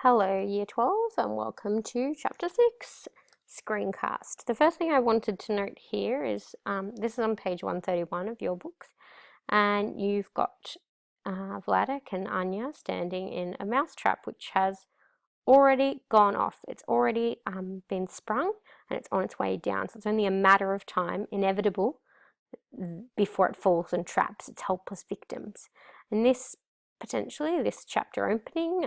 Hello Year 12 and welcome to Chapter 6, Screencast. The first thing I wanted to note here is this is on page 131 of your books, and you've got Vladek and Anya standing in a mousetrap which has already gone off. It's already been sprung and it's on its way down, so it's only a matter of time, inevitable, before it falls and traps its helpless victims. And this chapter opening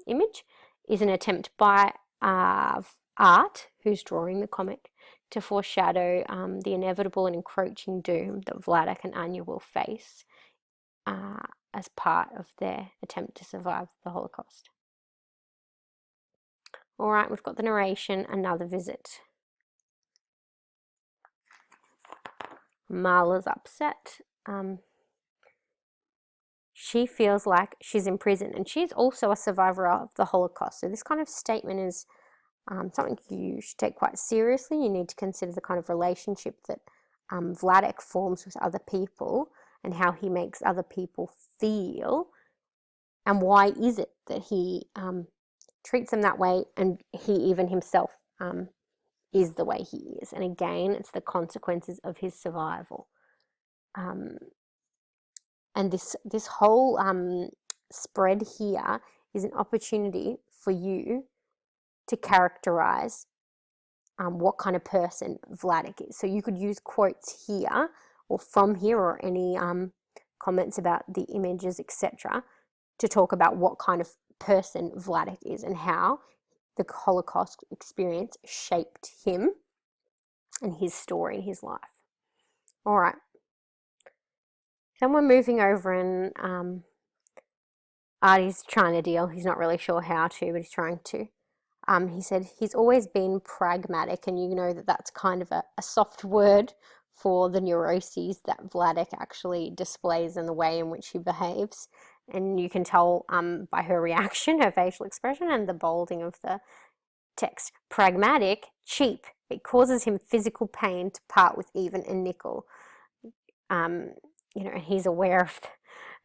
image is an attempt by Art, who's drawing the comic, to foreshadow the inevitable and encroaching doom that Vladek and Anya will face as part of their attempt to survive the Holocaust. All right, we've got the narration, another visit. Marla's upset. She feels like she's in prison, and she's also a survivor of the Holocaust. So this kind of statement is something you should take quite seriously. You need to consider the kind of relationship that Vladek forms with other people and how he makes other people feel, and why is it that he treats them that way, and he even himself is the way he is. And again, it's the consequences of his survival. And this whole spread here is an opportunity for you to characterize what kind of person Vladek is. So you could use quotes here or from here, or any comments about the images, etc., to talk about what kind of person Vladek is and how the Holocaust experience shaped him and his story and his life. All right. Then we're moving over, and Artie's trying to deal. He's not really sure how to, but he's trying to. He said he's always been pragmatic, and you know that that's kind of a soft word for the neuroses that Vladek actually displays and the way in which he behaves. And you can tell by her reaction, her facial expression, and the bolding of the text. Pragmatic, cheap. It causes him physical pain to part with even a nickel. And he's aware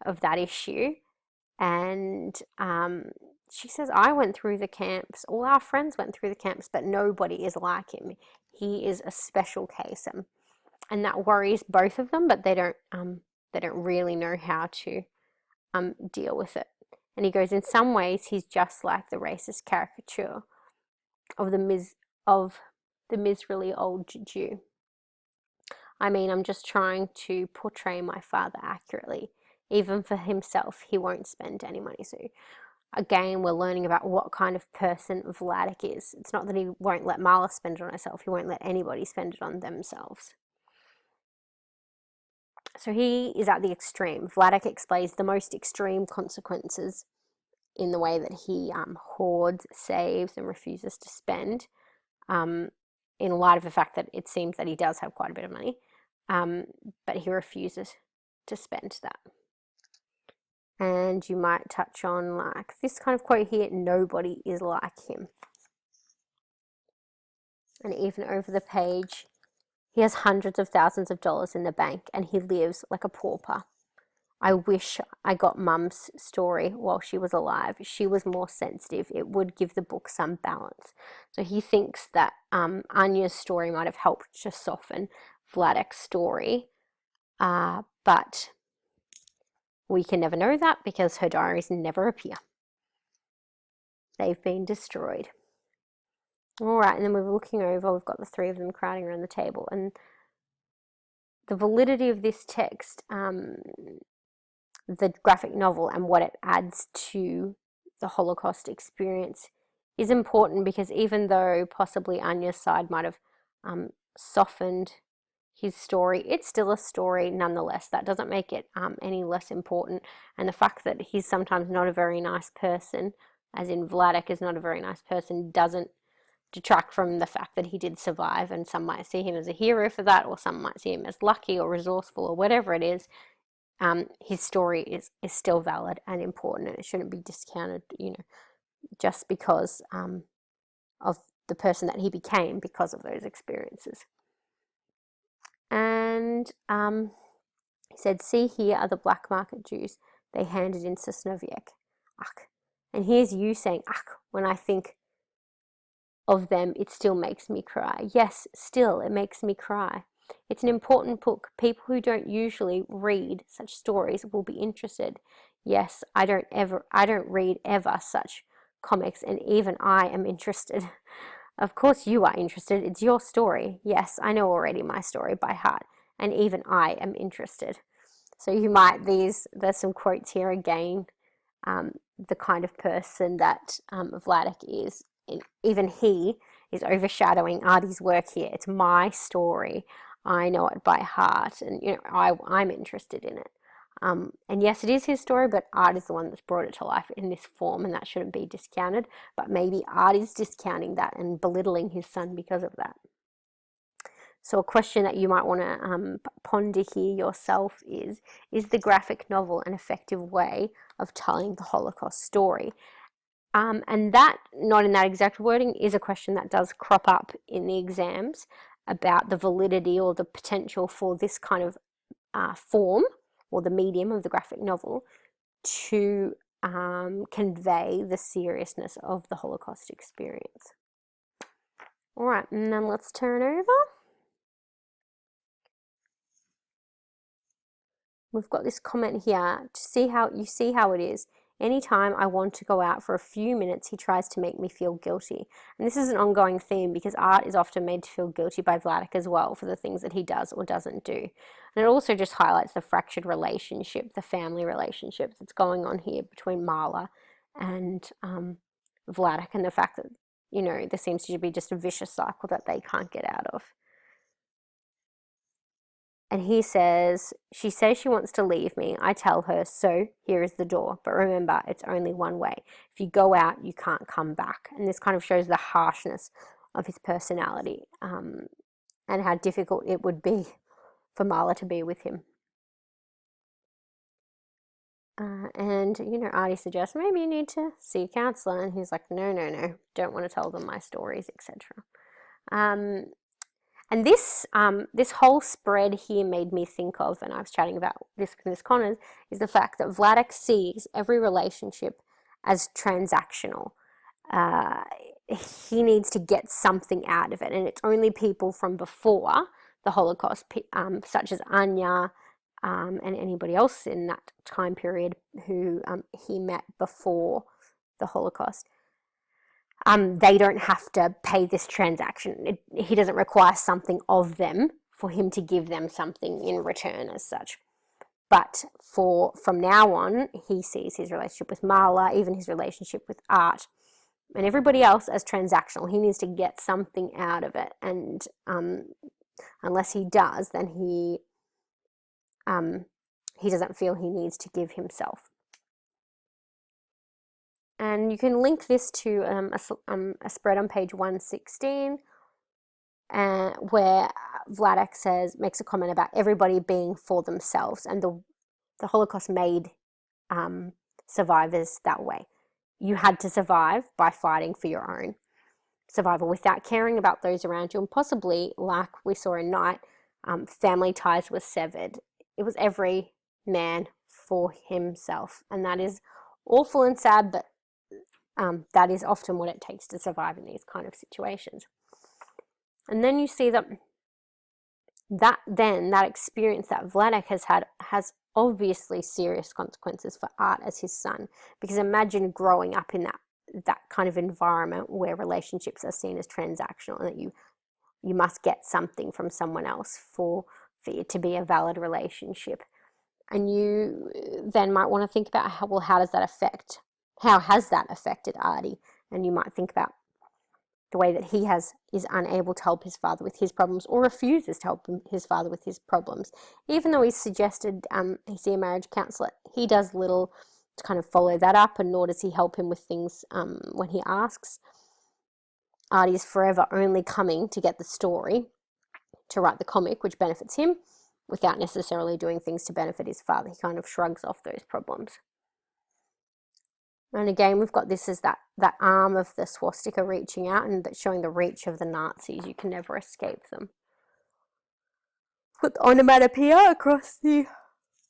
of that issue. And she says, I went through the camps, all our friends went through the camps, but nobody is like him. He is a special case. And that worries both of them, but they don't really know how to deal with it. And he goes, in some ways, he's just like the racist caricature of the miserly old Jew. I mean, I'm just trying to portray my father accurately. Even for himself, he won't spend any money. So again, we're learning about what kind of person Vladek is. It's not that he won't let Marla spend it on herself. He won't let anybody spend it on themselves. So he is at the extreme. Vladek explains the most extreme consequences in the way that he hoards, saves, and refuses to spend, in light of the fact that it seems that he does have quite a bit of money, but he refuses to spend that. And you might touch on like this kind of quote here, nobody is like him. And even over the page, he has hundreds of thousands of dollars in the bank and he lives like a pauper. I wish I got Mum's story while she was alive. She was more sensitive. It would give the book some balance. So he thinks that Anya's story might have helped to soften Vladek's story, but we can never know that because her diaries never appear. They've been destroyed. All right, and then we're looking over, we've got the three of them crowding around the table, and the validity of this text, the graphic novel, and what it adds to the Holocaust experience is important, because even though possibly Anya's side might have softened his story, it's still a story nonetheless. That doesn't make it any less important. And the fact that he's sometimes not a very nice person, as in Vladek is not a very nice person, doesn't detract from the fact that he did survive, and some might see him as a hero for that, or some might see him as lucky or resourceful or whatever it is. His story is still valid and important, and it shouldn't be discounted, just because of the person that he became because of those experiences. And he said, see, here are the black market Jews. They handed in Sosnowiec. Ach. And here's you saying, ach, when I think of them, it still makes me cry. Yes, still, it makes me cry. It's an important book. People who don't usually read such stories will be interested. Yes, I don't read ever such comics, and even I am interested. Of course you are interested. It's your story. Yes, I know already my story by heart, and even I am interested. So there's some quotes here again. The kind of person that Vladek is, even he is overshadowing Artie's work here. It's my story. I know it by heart, and I'm interested in it. And yes, it is his story, but Art is the one that's brought it to life in this form, and that shouldn't be discounted. But maybe Art is discounting that and belittling his son because of that. So a question that you might want to ponder here yourself is the graphic novel an effective way of telling the Holocaust story? And that, not in that exact wording, is a question that does crop up in the exams about the validity or the potential for this kind of form or the medium of the graphic novel to convey the seriousness of the Holocaust experience. All right, and then let's turn over. We've got this comment here to see how it is. Anytime I want to go out for a few minutes, he tries to make me feel guilty. And this is an ongoing theme because Art is often made to feel guilty by Vladek as well for the things that he does or doesn't do. And it also just highlights the fractured relationship, the family relationship that's going on here between Marla and Vladek, and the fact that, there seems to be just a vicious cycle that they can't get out of. And he says, she says she wants to leave me. I tell her, so here is the door. But remember, it's only one way. If you go out, you can't come back. And this kind of shows the harshness of his personality and how difficult it would be for Marla to be with him. And, Artie suggests, maybe you need to see a counsellor. And he's like, no, don't want to tell them my stories, etc. And this whole spread here made me think of, and I was chatting about this with Miss Connors, is the fact that Vladek sees every relationship as transactional. He needs to get something out of it, and it's only people from before the Holocaust, such as Anya and anybody else in that time period who he met before the Holocaust. They don't have to pay this transaction. He doesn't require something of them for him to give them something in return as such. But from now on, he sees his relationship with Marla, even his relationship with Art, and everybody else as transactional. He needs to get something out of it, and unless he does, then he doesn't feel he needs to give himself. And you can link this to a spread on page 116 where Vladek makes a comment about everybody being for themselves, and the Holocaust made survivors that way. You had to survive by fighting for your own survival without caring about those around you, and possibly, like we saw in Night, family ties were severed. It was every man for himself, and that is awful and sad, but that is often what it takes to survive in these kind of situations. And then you see that experience that Vladek has had has obviously serious consequences for Art as his son, because imagine growing up in that kind of environment where relationships are seen as transactional, and that you must get something from someone else for it to be a valid relationship. And you then might want to think about how has that affected Artie? And you might think about the way that he is unable to help his father with his problems, or refuses to help his father with his problems. Even though he's suggested he see a marriage counsellor, he does little to kind of follow that up, and nor does he help him with things when he asks. Artie is forever only coming to get the story, to write the comic, which benefits him, without necessarily doing things to benefit his father. He kind of shrugs off those problems. And again, we've got this as that arm of the swastika reaching out, and that's showing the reach of the Nazis. You can never escape them. Put the onomatopoeia across the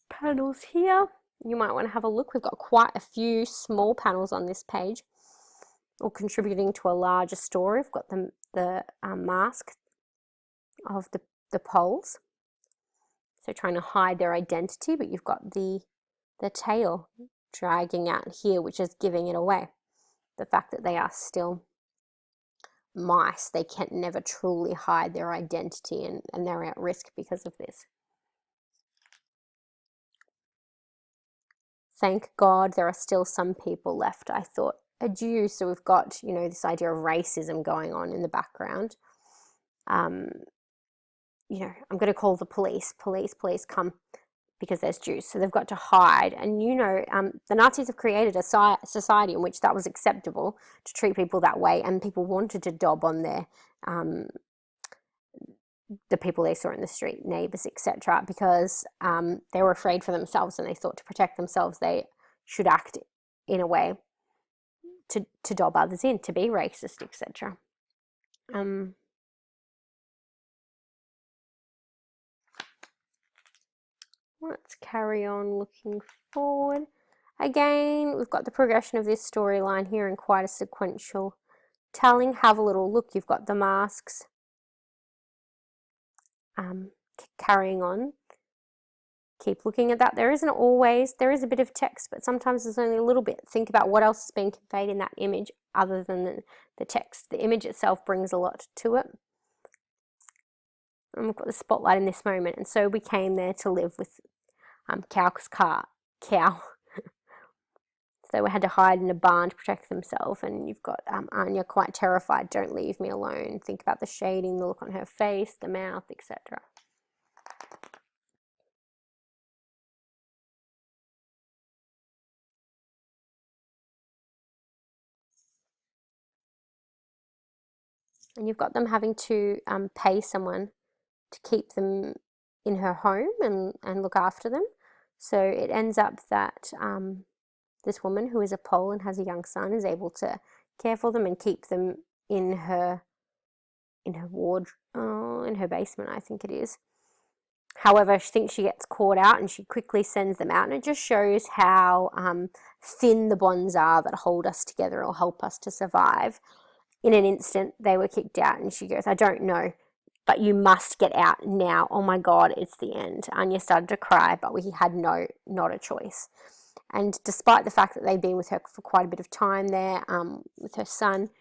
panels here. You might want to have a look. We've got quite a few small panels on this page. or contributing to a larger story. We've got the mask of the poles, so trying to hide their identity, but you've got the tail dragging out here, which is giving it away. The fact that they are still mice, they can never truly hide their identity, and they're at risk because of this. Thank God there are still some people left, I thought. Adieu. So we've got, this idea of racism going on in the background. I'm going to call the police. Police, come, because there's Jews. So they've got to hide. And, the Nazis have created a society in which that was acceptable to treat people that way. And people wanted to dob on the people they saw in the street, neighbors, etc., because they were afraid for themselves, and they thought to protect themselves they should act in a way to dob others in, to be racist, etc. Let's carry on looking forward. Again, we've got the progression of this storyline here in quite a sequential telling. Have a little look. You've got the masks carrying on. Keep looking at that. There is a bit of text, but sometimes there's only a little bit. Think about what else is being conveyed in that image other than the text. The image itself brings a lot to it. And we've got the spotlight in this moment. And so we came there to live with Cow. So they had to hide in a barn to protect themselves. And you've got Anya quite terrified. Don't leave me alone. Think about the shading, the look on her face, the mouth, etc. And you've got them having to pay someone to keep them in her home and look after them. So it ends up that this woman, who is a Pole and has a young son, is able to care for them and keep them in her ward, in her basement, I think it is. However, she thinks she gets caught out, and she quickly sends them out. And it just shows how thin the bonds are that hold us together or help us to survive. In an instant, they were kicked out, and she goes, I don't know, but you must get out now. Oh my God, it's the end. Anya started to cry, but we had not a choice. And despite the fact that they'd been with her for quite a bit of time there, with her son,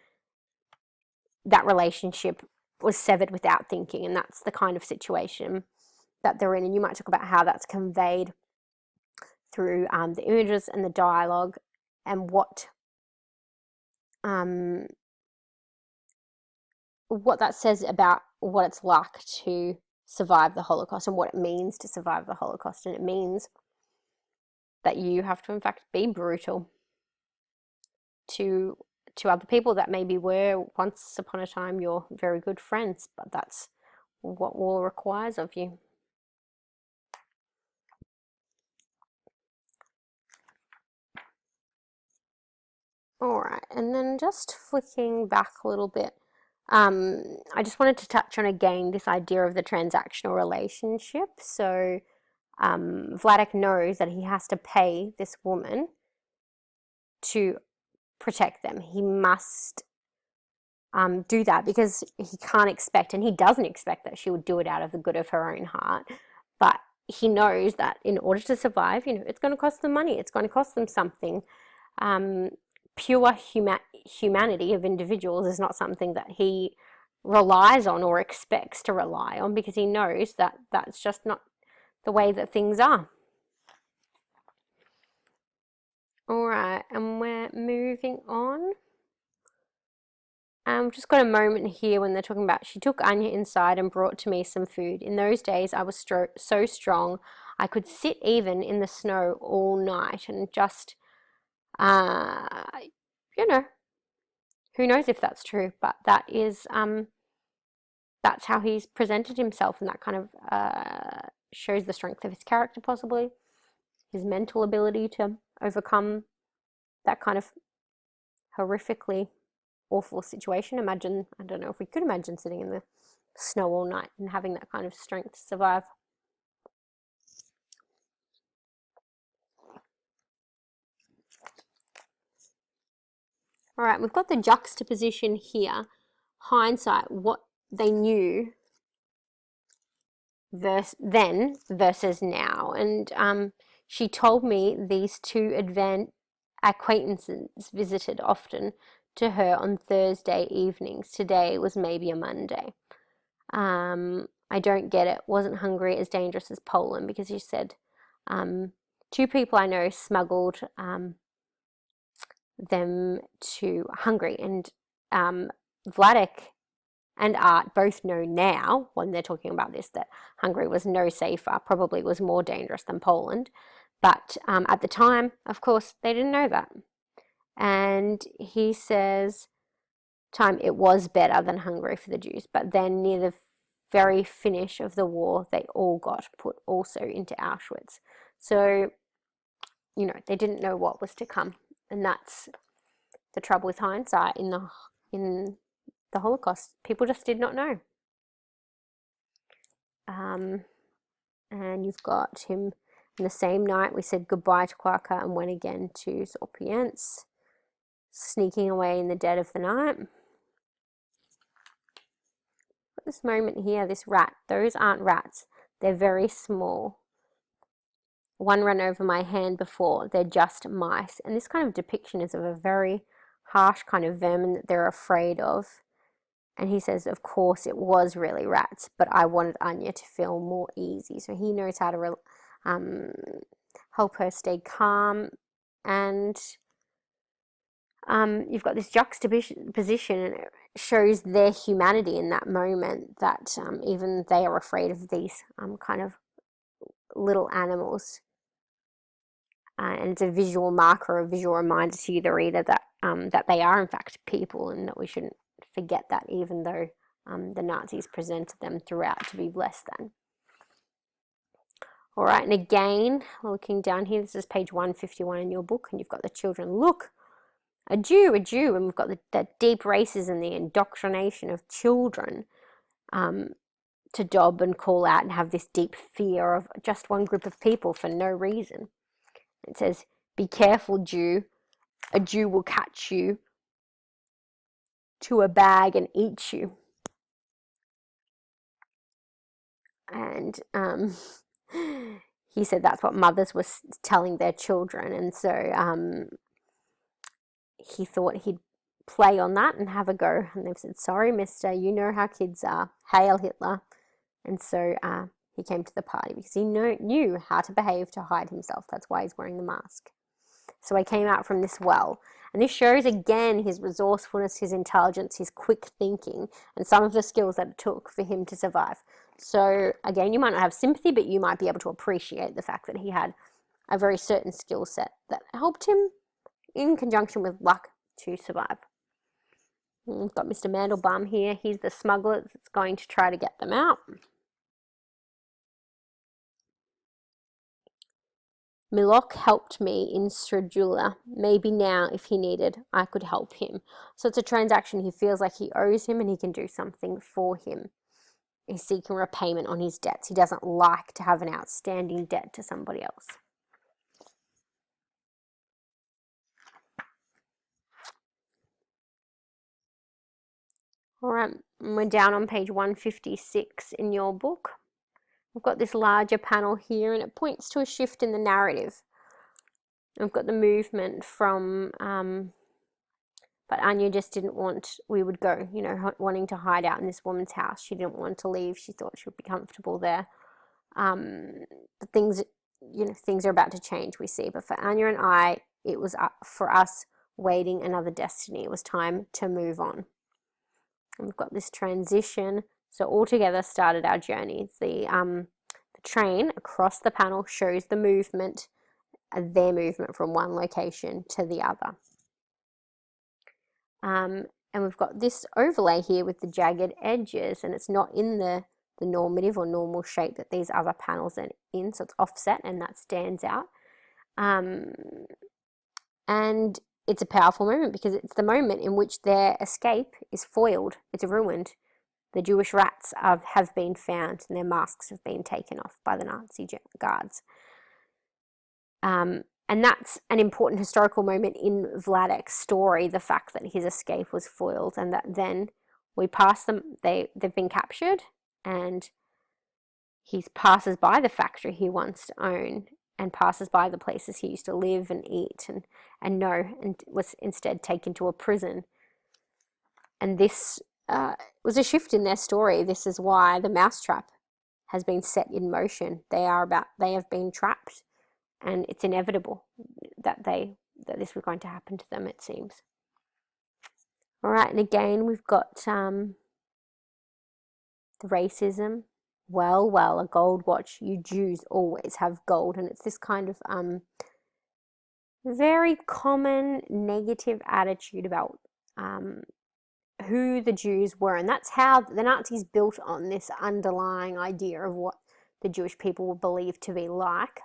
that relationship was severed without thinking, and that's the kind of situation that they're in. And you might talk about how that's conveyed through the images and the dialogue, and what that says about what it's like to survive the Holocaust and what it means to survive the Holocaust. And it means that you have to, in fact, be brutal to other people that maybe were once upon a time your very good friends, but that's what war requires of you. All right, and then just flicking back a little bit, I just wanted to touch on again this idea of the transactional relationship. So Vladek knows that he has to pay this woman to protect them. He must do that because he can't expect, and he doesn't expect, that she would do it out of the good of her own heart. But he knows that in order to survive, it's going to cost them money. It's going to cost them something. Pure humanity of individuals is not something that he relies on or expects to rely on, because he knows that that's just not the way that things are. All right, and we're moving on. Just got a moment here when they're talking about, she took Anya inside and brought to me some food. In those days, I was so strong, I could sit even in the snow all night. And just, who knows if that's true, but that is, that's how he's presented himself, and that kind of shows the strength of his character, possibly his mental ability to overcome that kind of horrifically awful situation. Imagine, I don't know if we could imagine sitting in the snow all night and having that kind of strength to survive. All right, we've got the juxtaposition here. Hindsight, what they knew then versus now. And she told me these two acquaintances visited often to her on Thursday evenings. Today was maybe a Monday. I don't get it. Wasn't Hungary as dangerous as Poland? Because she said two people I know smuggled them to Hungary, and Vladek and Art both know now, when they're talking about this, that Hungary was no safer, probably was more dangerous than Poland. But at the time, of course, they didn't know that. And he says, it was better than Hungary for the Jews. But then near the very finish of the war, they all got put also into Auschwitz. So, they didn't know what was to come. And that's the trouble with hindsight in the Holocaust. People just did not know. And you've got him in the same night. We said goodbye to Quarka and went again to Zorpience, sneaking away in the dead of the night. At this moment here, this rat, those aren't rats. They're very small. One ran over my hand before. They're just mice. And this kind of depiction is of a very harsh kind of vermin that they're afraid of. And he says, of course, it was really rats, but I wanted Anya to feel more easy. So he knows how to help her stay calm. And you've got this juxtaposition, and it shows their humanity in that moment, that even they are afraid of these kind of little animals. And it's a visual marker, a visual reminder to you, the reader, that that they are in fact people, and that we shouldn't forget that, even though the Nazis presented them throughout to be less than. All right, and again, looking down here, this is page 151 in your book, and you've got the children. Look, a Jew, and we've got the deep racism, the indoctrination of children to dob and call out and have this deep fear of just one group of people for no reason. It says, be careful, Jew. A Jew will catch you to a bag and eat you. And he said that's what mothers were telling their children. And so he thought he'd play on that and have a go. And they've said, sorry, mister, you know how kids are. Hail Hitler. And so he came to the party because he knew how to behave to hide himself. That's why he's wearing the mask. So I came out from this well. And this shows again his resourcefulness, his intelligence, his quick thinking, and some of the skills that it took for him to survive. So again, you might not have sympathy, but you might be able to appreciate the fact that he had a very certain skill set that helped him, in conjunction with luck, to survive. We've got Mr. Mandelbaum here. He's the smuggler that's going to try to get them out. Milok helped me in Stradula. Maybe now, if he needed, I could help him. So it's a transaction. He feels like he owes him and he can do something for him. He's seeking repayment on his debts. He doesn't like to have an outstanding debt to somebody else. All right, we're down on page 156 in your book. We've got this larger panel here, and it points to a shift in the narrative. We've got the movement from, but Anya just didn't want, we would go, wanting to hide out in this woman's house. She didn't want to leave. She thought she would be comfortable there. But things are about to change, we see. But for Anya and I, it was for us waiting another destiny. It was time to move on. And we've got this transition. So all together started our journey. The train across the panel shows the movement, their movement from one location to the other. And we've got this overlay here with the jagged edges, and it's not in the normative or normal shape that these other panels are in, so it's offset, and that stands out. And it's a powerful moment because it's the moment in which their escape is foiled, it's ruined. The Jewish rats have been found, and their masks have been taken off by the Nazi guards. And that's an important historical moment in Vladek's story, the fact that his escape was foiled, and that then we pass them, they've been captured, and he passes by the factory he wants to own, and passes by the places he used to live and eat and know, and was instead taken to a prison. And this was a shift in their story. This is why the mousetrap has been set in motion. They have been trapped, and it's inevitable that this was going to happen to them, it seems. All right, and again we've got the racism. Well, a gold watch. You Jews always have gold, and it's this kind of very common negative attitude about who the Jews were, and that's how the Nazis built on this underlying idea of what the Jewish people were believed to be like,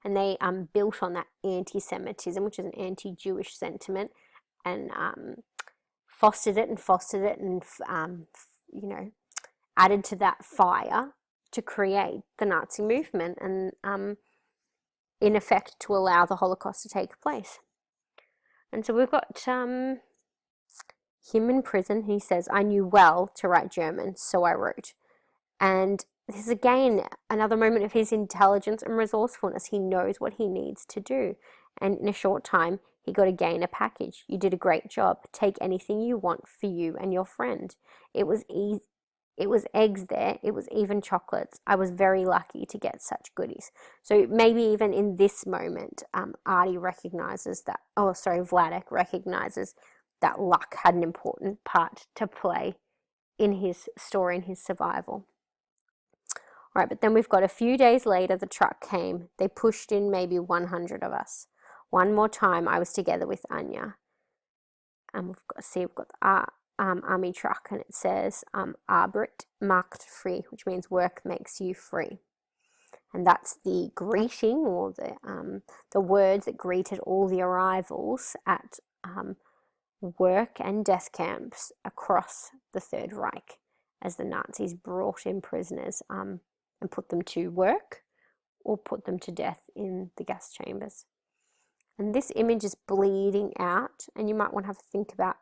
and they built on that anti-Semitism, which is an anti-Jewish sentiment, and fostered it, and added to that fire to create the Nazi movement, and in effect to allow the Holocaust to take place. And so we've got him in prison. He says, "I knew well to write German, so I wrote." And this is again another moment of his intelligence and resourcefulness. He knows what he needs to do, and in a short time he got again a package. "You did a great job. Take anything you want for you and your friend." It was easy. It was eggs there. It was even chocolates. I was very lucky to get such goodies. So maybe even in this moment, Vladek recognizes that luck had an important part to play in his story and his survival. All right, but then we've got a few days later, the truck came. They pushed in maybe 100 of us. One more time, I was together with Anya. And we've got the army truck, and it says Arbeit macht frei, which means work makes you free. And that's the greeting, or the words that greeted all the arrivals at work and death camps across the Third Reich, as the Nazis brought in prisoners and put them to work or put them to death in the gas chambers. And this image is bleeding out, and you might want to have a think about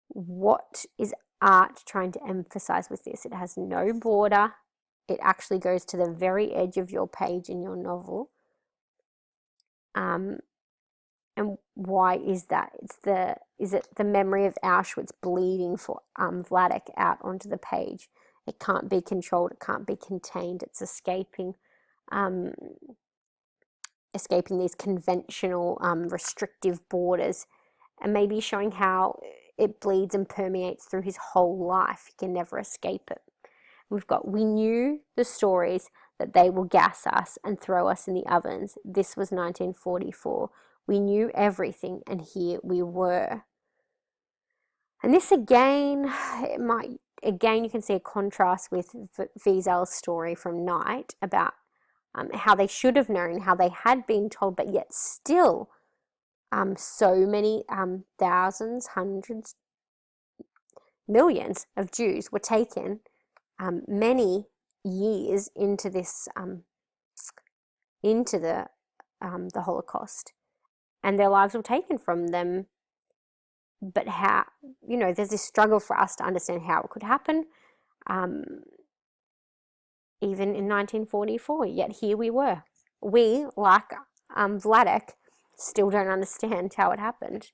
what is art trying to emphasize with this. It has no border. It actually goes to the very edge of your page in your novel. And why is that? Is it the memory of Auschwitz bleeding for Vladek out onto the page? It can't be controlled. It can't be contained. It's escaping these conventional restrictive borders, and maybe showing how it bleeds and permeates through his whole life. He can never escape it. We've got, we knew the stories that they will gas us and throw us in the ovens. This was 1944. We knew everything, and here we were. And this again, you can see a contrast with Wiesel's story from Night about how they should have known, how they had been told, but yet still so many thousands, hundreds, millions of Jews were taken many years into this into the Holocaust, and their lives were taken from them. But how, there's this struggle for us to understand how it could happen, even in 1944. Yet here we were. We, like Vladek, still don't understand how it happened.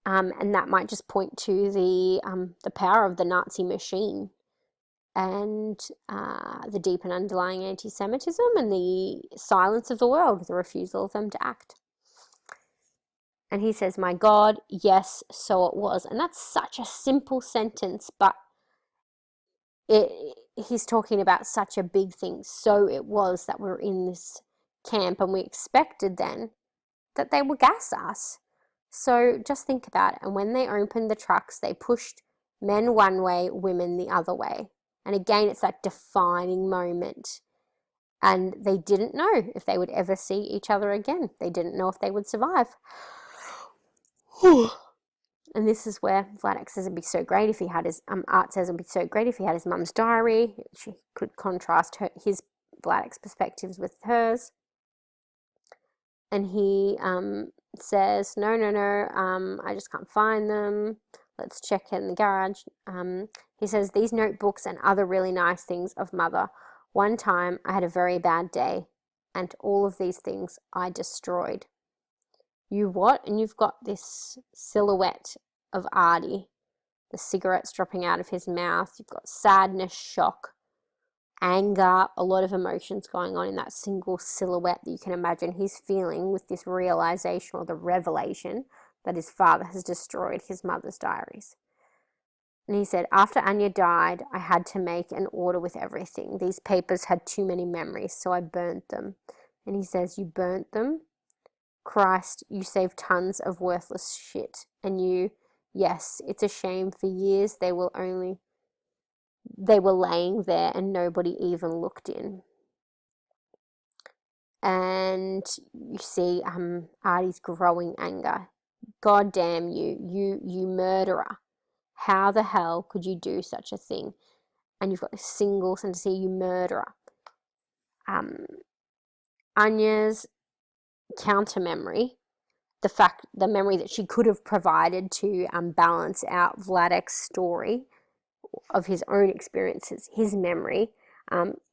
And that might just point to the power of the Nazi machine, and the deep and underlying anti-Semitism, and the silence of the world, the refusal of them to act. And he says, "My God, yes, so it was." And that's such a simple sentence, but he's talking about such a big thing. So it was that we're in this camp, and we expected then that they would gas us. So just think about it. And when they opened the trucks, they pushed men one way, women the other way. And again, it's that defining moment. And they didn't know if they would ever see each other again. They didn't know if they would survive. And this is where Vladek says it'd be so great if he had his, Art says it'd be so great if he had his mum's diary. She could contrast his Vladek's perspectives with hers. And he says, no, I just can't find them. Let's check in the garage. He says, these notebooks and other really nice things of Mother. One time I had a very bad day, and all of these things I destroyed. You what? And you've got this silhouette of Artie, the cigarettes dropping out of his mouth. You've got sadness, shock, anger, a lot of emotions going on in that single silhouette that you can imagine he's feeling with this realization or the revelation that his father has destroyed his mother's diaries. And he said, after Anya died, I had to make an order with everything. These papers had too many memories, so I burnt them. And he says, you burnt them? Christ, you saved tons of worthless shit. And yes, it's a shame. For years they were laying there and nobody even looked in. And you see Artie's growing anger. God damn you murderer. How the hell could you do such a thing? And you've got a single sentence here, you murderer. Anya's counter memory, the memory that she could have provided to balance out Vladek's story of his own experiences, his memory,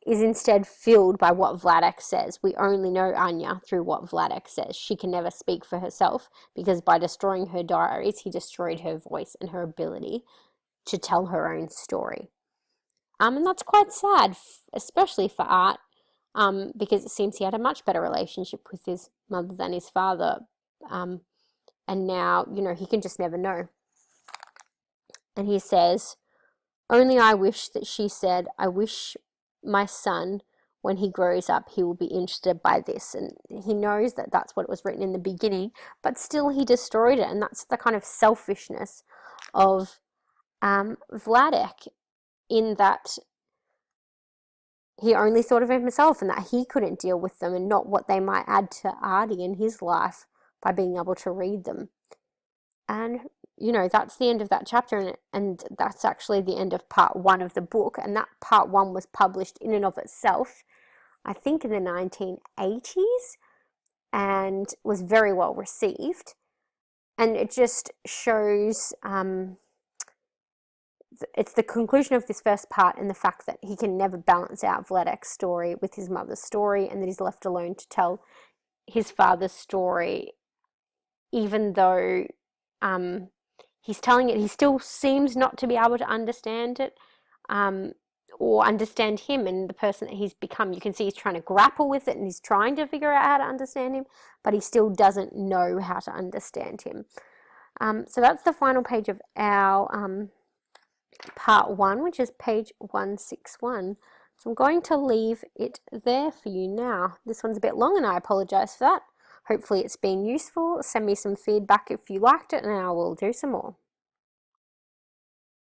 is instead filled by what Vladek says. We only know Anya through what Vladek says. She can never speak for herself because by destroying her diaries, he destroyed her voice and her ability to tell her own story. And that's quite sad, especially for Art, because it seems he had a much better relationship with his mother than his father. And now, he can just never know. And he says, only I wish that she said, I wish my son, when he grows up, he will be interested by this. And he knows that that's what was written in the beginning, but still he destroyed it. And that's the kind of selfishness of Vladek, in that he only thought of himself and that he couldn't deal with them and not what they might add to Artie in his life by being able to read them. And that's the end of that chapter, and that's actually the end of part 1 of the book. And that part 1 was published in and of itself, I think in the 1980s, and was very well received. And it just shows, it's the conclusion of this first part and the fact that he can never balance out Vladek's story with his mother's story, and that he's left alone to tell his father's story, even though he's telling it, he still seems not to be able to understand it, or understand him and the person that he's become. You can see he's trying to grapple with it and he's trying to figure out how to understand him, but he still doesn't know how to understand him. So that's the final page of our part 1, which is page 161. So I'm going to leave it there for you now. This one's a bit long and I apologize for that. Hopefully it's been useful. Send me some feedback if you liked it and I will do some more.